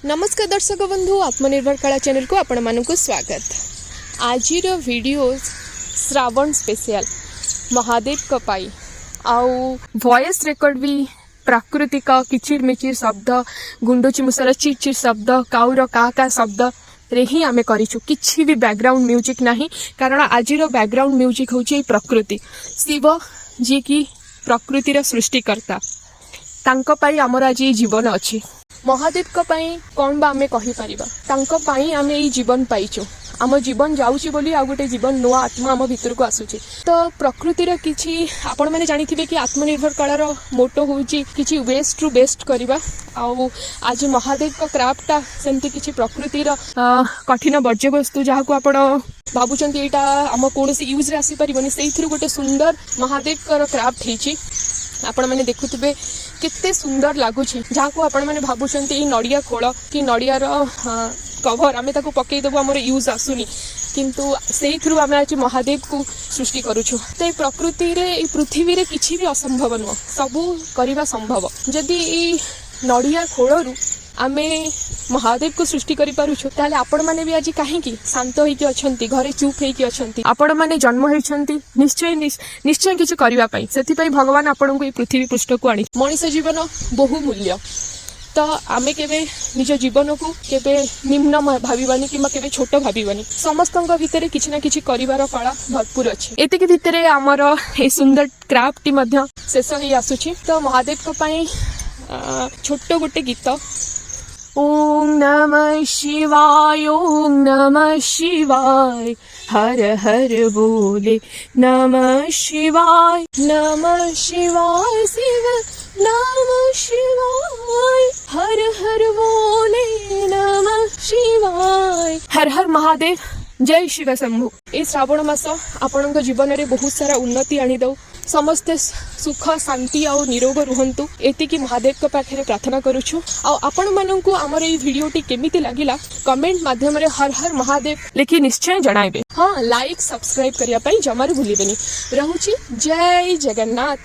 नमस्कार दर्शक बंधु आत्मनिर्भर कला चैनल को आपण मानक स्वागत। आज वीडियो श्रावण स्पेशल महादेव का पाई आउ वॉइस रिकॉर्ड भी प्राकृतिक किचिर मिचिर शब्द गुंडोची मुसर चिरचिर शब्द काउर का शब्द रे ही आमे करिछु। किछि भी बैकग्राउंड म्यूजिक नहीं कारण आज बैकग्राउंड म्यूजिक होची प्रकृति शिव जी की प्रकृतिर सृष्टिकर्ता तांको पाई आमर आज जीवन अच्छी महादेव को पाई कौन बा आमे कहि परिबा तांको पाई आमे ई जीवन पाइछु। आम जीवन जाउची बोली आ गोटे जीवन नुआ आत्मा आम भीतर को आसुची। तो प्रकृतिर किछि आपण माने जानिथिबे कि आत्मनिर्भर कलार मोटो होउची किछि वेस्ट टू बेस्ट करबा। आउ आज महादेव का क्राफ्टटा सेमती किछि प्रकृतिर कठिन वर्ज्य वस्तु जहा को आपण भाबुचंती एटा आम कोनोसी यूज रे आसी परिबनी सेइथिरु गोटे सुंदर महादेव का क्राफ्ट हेची। आपण माने देखुथिबे केते सुंदर लागुछि जहा को आपण माने भाबुचंती ई नडिया खोल कि नडियार कवर आमे ताको पकई देबो हमर यूज आसुनी किंतु सेई थ्रू आमे आज महादेव को सृष्टि करूछु। तो ए प्रकृति रे ए पृथ्वी रे किछि भी असंभव न सबु करिबा संभव जदि ई नडिया खोलरु आमे महादेव को सृष्टि करि पारुछु ताले आपण माने भी आज काहे की शांत होई के अछंती घरे चुप होई के अछंती आपण माने जन्म होइछंती निश्चय किछु करिवा पई सेति पई भगवान आपण को ई पृथ्वी पृष्ठ को आनी मनुष्य जीवन बहु मूल्य। तो आमे केबे निज जीवन को केबे निम्न भाविबानी कि केबे छोट भाविबानी समस्तंक भितरे किछि ना किछि करिवार कला भरपूर अछि। एतिके भितरे हमर ए सुंदर क्राफ्ट टी मध्य शेष होई आसुछि। तो महादेव को पई छोट गोटे गीत ओम नमः शिवाय ओम नमः शिवाय हर हर बोले नमः शिवाय शिव नमः शिवाय हर हर बोले नमः शिवाय हर हर महादेव जय शिव शंभु। ए श्रावण मास आपणक जीवन रे बहुत सारा उन्नति आनी दो समस्ते सुख शांति और निरोग रुहंतु एतिकी महादेव के पाखे प्रार्थना करूछु। आपण माननकु हमर ए वीडियोटी केमिति लागिला कमेंट माध्यम रे हर हर महादेव लिखि निश्चय जणाइबे। हाँ लाइक सब्सक्राइब करिया पई जमार भूलिबेनी। रहूची जय जगन्नाथ।